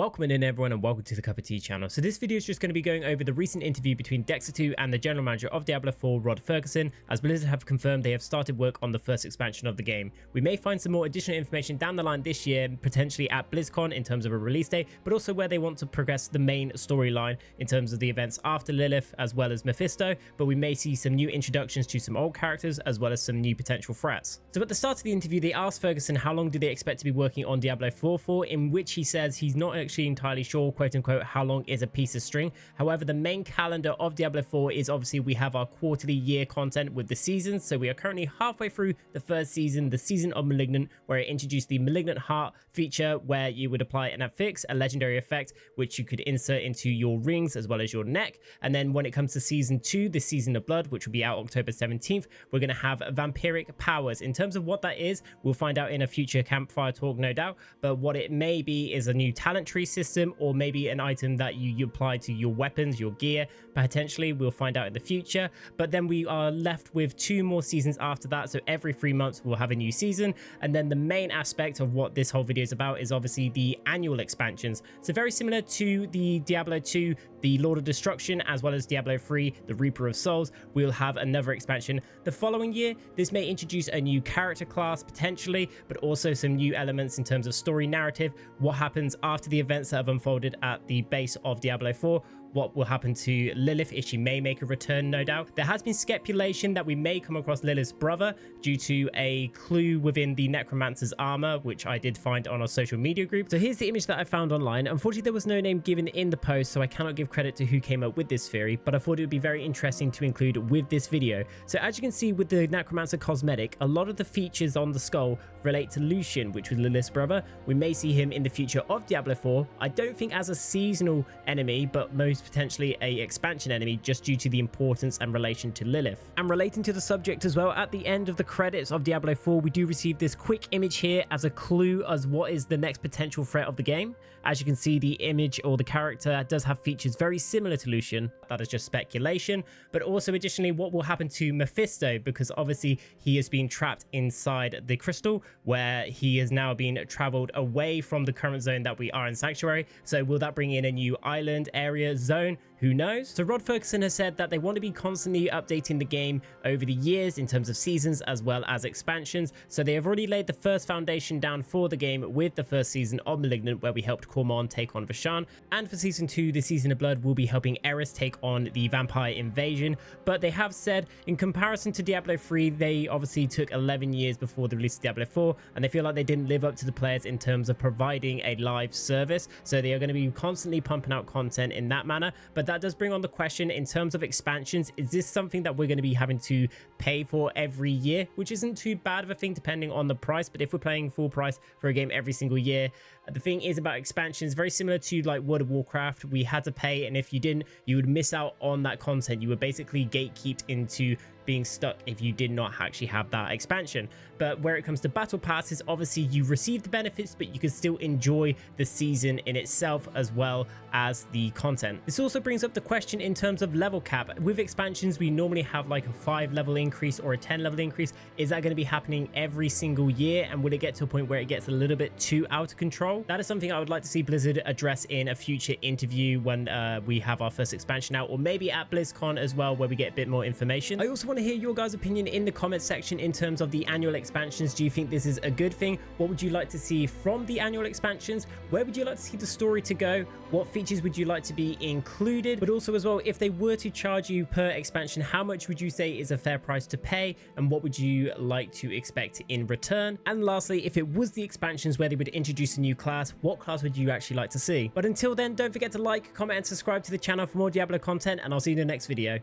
Welcome in everyone and welcome to the Cup of Tea channel. So this video is just going to be going over the recent interview between Dexter2 and the general manager of Diablo 4, Rod Ferguson, as Blizzard have confirmed they have started work on the first expansion of the game. We may find some more additional information down the line this year, potentially at BlizzCon in terms of a release date, but also where they want to progress the main storyline in terms of the events after Lilith as well as Mephisto, but we may see some new introductions to some old characters as well as some new potential threats. So at the start of the interview they asked Ferguson how long do they expect to be working on Diablo 4 for, in which he says he's not actually entirely sure, quote unquote, how long is a piece of string. However, the main calendar of Diablo 4 is obviously we have our quarterly year content with the seasons. So we are currently halfway through the first season, the season of Malignant, where it introduced the Malignant Heart feature, where you would apply an affix, a legendary effect, which you could insert into your rings as well as your neck. And then when it comes to season 2, the season of Blood, which will be out October 17th, we're going to have vampiric powers. In terms of what that is, we'll find out in a future campfire talk, no doubt. But what it may be is a new talent tree system, or maybe an item that you apply to your weapons, your gear. Potentially we'll find out in the future. But then we are left with 2 more seasons after that, so every 3 months we'll have a new season. And then the main aspect of what this whole video is about is obviously the annual expansions. So very similar to the Diablo 2, the Lord of Destruction, as well as Diablo 3, the Reaper of Souls, we'll have another expansion the following year. This may introduce a new character class potentially, but also some new elements in terms of story narrative, what happens after the events that have unfolded at the base of Diablo 4, what will happen to Lilith if she may make a return, no doubt. There has been speculation that we may come across Lilith's brother due to a clue within the Necromancer's armor, which I did find on our social media group. So here's the image that I found online. Unfortunately, there was no name given in the post, so I cannot give credit to who came up with this theory, but I thought it would be very interesting to include with this video. So as you can see with the Necromancer cosmetic, a lot of the features on the skull relate to Lucian, which was Lilith's brother. We may see him in the future of Diablo 4. I don't think as a seasonal enemy, but most potentially a expansion enemy, just due to the importance and relation to Lilith. And relating to the subject as well, at the end of the credits of Diablo 4 we do receive this quick image here as a clue as what is the next potential threat of the game. As you can see, the image or the character does have features very similar to Lucian. That is just speculation, but also additionally what will happen to Mephisto, because obviously he has been trapped inside the crystal, where he has now been traveled away from the current zone that we are in Sanctuary. So will that bring in a new island area zone? Who knows? So Rod Ferguson has said that they want to be constantly updating the game over the years in terms of seasons as well as expansions. So they have already laid the first foundation down for the game with the first season of Malignant, where we helped Cormon take on Vashan. And for season 2, the season of Blood, will be helping Eris take on the vampire invasion. But they have said in comparison to Diablo 3, they obviously took 11 years before the release of Diablo 4, and they feel like they didn't live up to the players in terms of providing a live service. So they are going to be constantly pumping out content in that manner. But that does bring on the question in terms of expansions, is this something that we're going to be having to pay for every year, which isn't too bad of a thing depending on the price. But if we're paying full price for a game every single year, the thing is about expansions, very similar to like World of Warcraft, we had to pay, and if you didn't, you would miss out on that content. You were basically gatekeeped into being stuck if you did not actually have that expansion. But where it comes to battle passes, obviously you receive the benefits, but you can still enjoy the season in itself as well as the content. This also brings up the question in terms of level cap. With expansions we normally have like a 5 level increase or a 10 level increase. Is that going to be happening every single year, and will it get to a point where it gets a little bit too out of control? That is something I would like to see Blizzard address in a future interview when we have our first expansion out, or maybe at BlizzCon as well, where we get a bit more information. I also want to hear your guys' opinion in the comment section in terms of the annual expansions. Do you think this is a good thing? What would you like to see from the annual expansions? Where would you like to see the story to go? What features would you like to be included? But also as well, if they were to charge you per expansion, how much would you say is a fair price to pay, and what would you like to expect in return? And lastly, if it was the expansions where they would introduce a new class, what class would you actually like to see? But until then, don't forget to like, comment and subscribe to the channel for more Diablo content, and I'll see you in the next video.